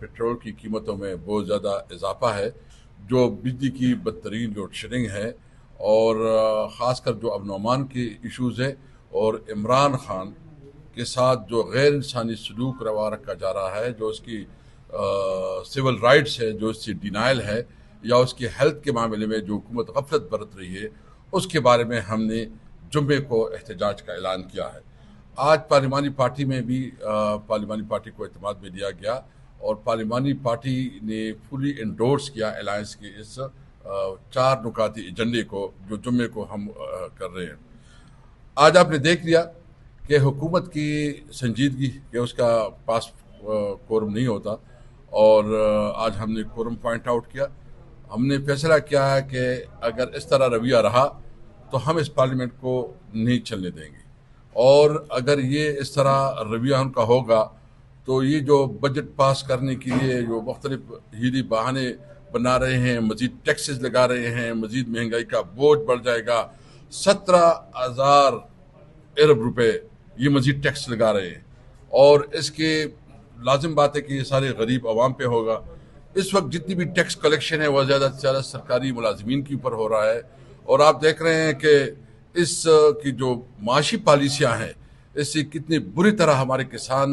Petrol की कीमतों में बहुत ज़्यादा इजाफा है, जो बिजली की बदतरीन लोड शेडिंग है और ख़ासकर जो अमन अमान के इशूज़ है और इमरान खान के साथ जो गैर इंसानी सलूक रवा रखा जा रहा है, जो उसकी सिविल राइट्स है, जो उसकी डिनाइल है, या उसकी हेल्थ के मामले में जो हुकूमत गफलत बरत रही है, उसके बारे में हमने जुम्मे को एहतजाज का ऐलान किया है। आज पार्लिमानी पार्टी में भी पार्लिमानी पार्टी को एतमाद में लिया गया और पार्लिमानी पार्टी ने फुली इंडोर्स किया अलायंस के इस 4 नुकाती एजेंडे को जो जुम्मे को हम कर रहे हैं। आज आपने देख लिया कि हुकूमत की संजीदगी के उसका पास कोरम नहीं होता और आज हमने कोरम पॉइंट आउट किया। हमने फैसला किया है कि अगर इस तरह रवैया रहा तो हम इस पार्लियामेंट को नहीं चलने देंगे और अगर ये इस तरह रवैया उनका होगा तो ये जो बजट पास करने के लिए जो मुख्तलिफ हीली बहाने बना रहे हैं, मजीद टैक्सेस लगा रहे हैं, मजीद महंगाई का बोझ बढ़ जाएगा। 17,000 अरब रुपए ये मजीद टैक्स लगा रहे हैं और इसके लाजिम बात है कि ये सारे गरीब आवाम पे होगा। इस वक्त जितनी भी टैक्स कलेक्शन है वह ज़्यादा से ज़्यादा सरकारी मुलाजमीन के ऊपर हो रहा है और आप देख रहे हैं कि इस की जो माशी पॉलिसियाँ हैं इससे कितनी बुरी तरह हमारे किसान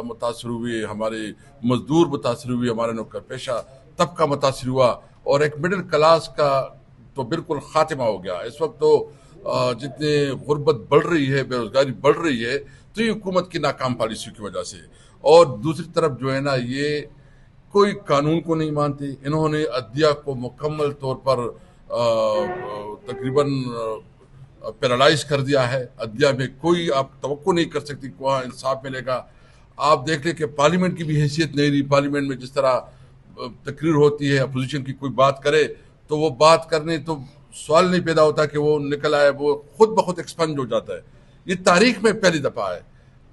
मुतासर हुए, हमारे मजदूर मुतासर हुए, हमारे नौकर पेशा तबका मुतासर हुआ और एक मिडिल क्लास का तो बिल्कुल खात्मा हो गया। इस वक्त तो जितने गुर्बत बढ़ रही है, बेरोजगारी बढ़ रही है, तो ये हुकूमत की नाकाम पॉलिसी की वजह से। और दूसरी तरफ जो है ना, ये कोई कानून को नहीं मानते। इन्होंने अदलिया को मुकम्मल तौर पर तकरीबन पैरालाइज कर दिया है। अदलिया में कोई आप तवक्को नहीं कर सकती कि वहाँ इंसाफ मिलेगा। आप देख लें कि पार्लियामेंट की भी हैसियत नहीं रही। पार्लियामेंट में जिस तरह तकरीर होती है, अपोजिशन की कोई बात करे तो वो बात करने तो सवाल नहीं पैदा होता कि वो निकल आए, वो खुद ब खुद एक्सपंज हो जाता है। ये तारीख में पहली दफ़ा है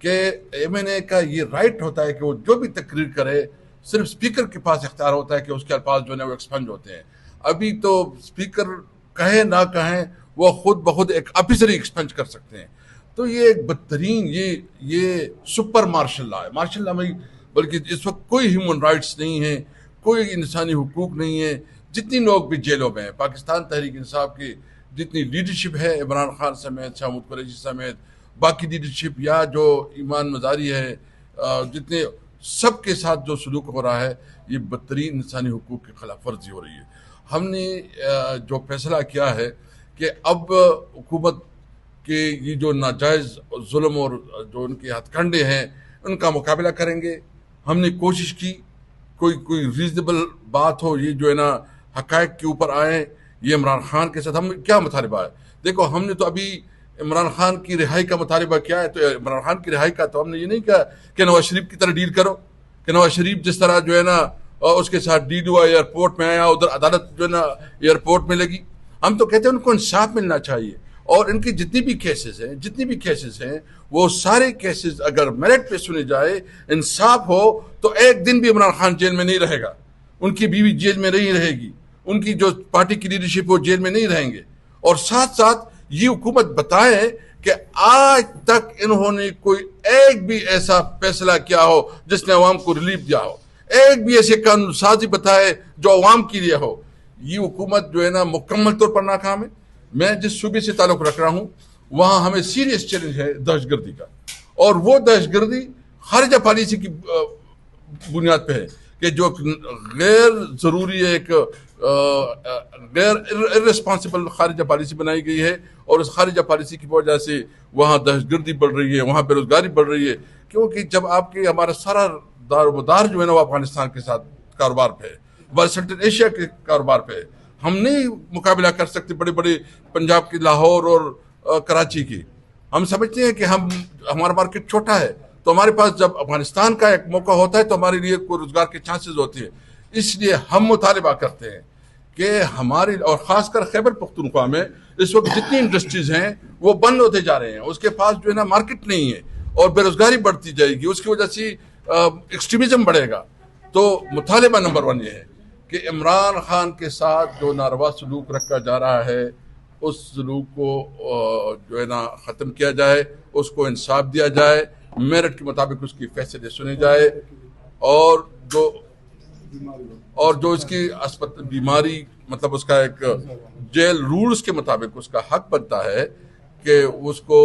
कि MNA का ये राइट होता है कि वो जो भी तकरीर करे सिर्फ स्पीकर के पास इख्तियार होता है कि उसके अल्फाज जो है वो एक्सपंज होते हैं। अभी तो स्पीकर कहे ना कहें वो खुद ब खुद एक ऑफिसर ही एक्सपंज कर सकते हैं। तो ये एक बदतरीन ये सुपर मार्शल लॉ है। मार्शल लॉ में बल्कि इस वक्त कोई ह्यूमन राइट्स नहीं है, कोई इंसानी हुकूक नहीं है। जितनी लोग भी जेलों में हैं, पाकिस्तान तहरीक इंसाफ की जितनी लीडरशिप है, इमरान खान समेत, शाहमूद कुरैशी समेत बाकी लीडरशिप या जो ईमान मजारी है, जितने सबके साथ जो सलूक हो रहा है ये बदतरीन इंसानी हुकूक की खिलाफ वर्जी हो रही है। हमने जो फैसला किया है कि अब हुकूमत के ये जो नाजायज़ जुल्म और जो उनके हथकंडे हैं उनका मुकाबला करेंगे। हमने कोशिश की कोई रीजनेबल बात हो, ये जो है ना हकायक के ऊपर आए। ये इमरान खान के साथ हम क्या मुतालिबा है, देखो हमने तो अभी इमरान खान की रिहाई का मुतालिबा किया है। तो इमरान खान की रिहाई का तो हमने ये नहीं कहा कि नवाज शरीफ की तरह डील करो, कि नवाज शरीफ जिस तरह जो है ना उसके साथ डील हुआ, एयरपोर्ट में आया, उधर अदालत जो है ना एयरपोर्ट में लगी। हम तो कहते हैं उनको इंसाफ मिलना चाहिए और इनकी जितनी भी केसेस हैं वो सारे केसेस अगर मेरिट पे सुने जाए, इंसाफ हो, तो एक दिन भी इमरान खान जेल में नहीं रहेगा, उनकी बीवी जेल में नहीं रहेगी, उनकी जो पार्टी की लीडरशिप वो जेल में नहीं रहेंगे। और साथ साथ ये हुकूमत बताए कि आज तक इन्होंने कोई एक भी ऐसा फैसला किया हो जिसने अवाम को रिलीफ दिया हो, एक भी ऐसे कानून साजी बताए जो अवाम के लिए हो। ये हुकूमत जो है ना मुकम्मल तौर पर नाकाम है। मैं जिस सूबे से ताल्लुक रख रहा हूँ वहाँ हमें सीरियस चैलेंज है दहशतगर्दी का, और वो दहशतगर्दी खारिजा पॉलिसी की बुनियाद पे है कि जो गैर ज़रूरी एक गैर इर्रेस्पॉन्सिबल खारिजा पॉलिसी बनाई गई है और उस खारिजा पॉलिसी की वजह से वहाँ दहशतगर्दी बढ़ रही है, वहाँ बेरोजगारी बढ़ रही है। क्योंकि जब आपके हमारा सारा दारोमदार जो है ना वो अफगानिस्तान के साथ कारोबार पे है, वह सेंट्रल एशिया के कारोबार पे है। हम नहीं मुकाबला कर सकते बड़े बड़े पंजाब की लाहौर और कराची की। हम समझते हैं कि हमारा मार्केट छोटा है, तो हमारे पास जब अफगानिस्तान का एक मौका होता है तो हमारे लिए कोई रोजगार के चांसेस होते हैं। इसलिए हम मुतालिबा करते हैं कि हमारी और ख़ासकर खैबर पख्तूनख्वा में इस वक्त जितनी इंडस्ट्रीज हैं वो बंद होते जा रहे हैं। उसके पास जो है ना मार्केट नहीं है और बेरोजगारी बढ़ती जाएगी, उसकी वजह से एक्सट्रीमिज्म बढ़ेगा। तो मुतालिबा नंबर 1 ये है कि इमरान खान के साथ जो नारवा सलूक रखा जा रहा है उस सलूक को जो है ना ख़त्म किया जाए, उसको इंसाफ दिया जाए, मेरिट के मुताबिक उसकी फैसले सुने जाए। और जो और जो इसकी बीमारी मतलब उसका एक जेल रूल्स के मुताबिक उसका हक बनता है कि उसको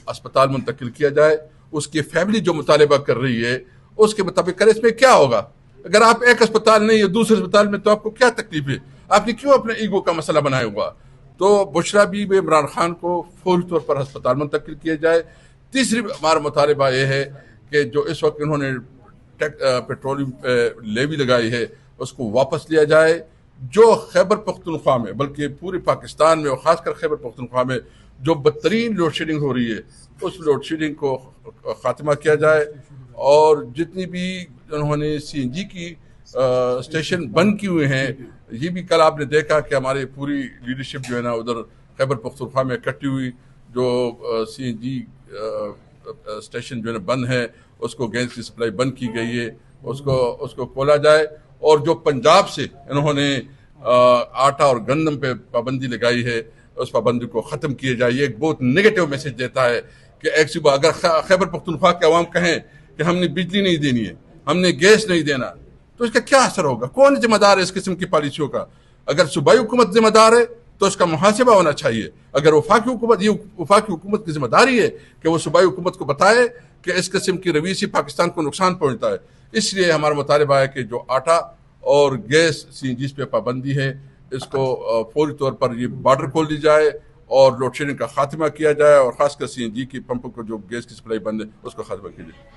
अस्पताल मुंतकिल किया जाए। उसकी फैमिली जो मुतालबा कर रही है उसके मुताबिक करे। इसमें क्या होगा? अगर आप एक अस्पताल नहीं है दूसरे अस्पताल में, तो आपको क्या तकलीफ है? आपने क्यों अपने ईगो का मसला बनाया हुआ? तो बुशरा बीबी इमरान खान को फौरी तौर पर अस्पताल मुंतकिल किया जाए। तीसरी हमारा मुतालबा यह है कि जो इस वक्त इन्होंने पेट्रोलियम लेवी लगाई है उसको वापस लिया जाए। जो खैबर पख्तूनख्वा में, बल्कि पूरे पाकिस्तान में और ख़ासकर खैबर पख्तूनख्वा में जो बदतरीन लोड शेडिंग हो रही है, उस लोड शेडिंग को ख़ात्मा किया जाए। और जितनी भी उन्होंने CNG की स्टेशन बंद किए हुए हैं, ये भी कल आपने देखा कि हमारी पूरी लीडरशिप जो है ना उधर खैबर पख्तूनख्वा में इकट्ठी हुई। जो CNG स्टेशन जो है बंद है, उसको गैस की सप्लाई बंद की गई है, उसको खोला जाए। और जो पंजाब से इन्होंने आटा और गंदम पे पाबंदी लगाई है, उस पाबंदी को ख़त्म किया जाए। ये एक बहुत नेगेटिव मैसेज देता है कि एक सुबह अगर खैबर पख्तूनख्वा के अवाम कहें कि हमने बिजली नहीं देनी है, हमने गैस नहीं देना, तो इसका क्या असर होगा? कौन जिम्मेदार है इस किस्म की पॉलिसियों का? अगर सूबाई हुकूमत जिम्मेदार है तो इसका मुहासिबा होना चाहिए। अगर वफाकी हुकूमत, ये वफाकी हुकूमत की जिम्मेदारी है कि वो सूबाई हुकूमत को बताए कि इस किस्म की रवैये से पाकिस्तान को नुकसान पहुंचता है। इसलिए हमारा मुतालबा है कि जो आटा और गैस CNG पे पाबंदी है, इसको फौरी तौर पर ये बॉर्डर खोल दी जाए और लोड शेडिंग का खात्मा किया जाए। और खासकर CNG की पंपों को जो गैस की सप्लाई बंद है उसको खात्मा किया जाए।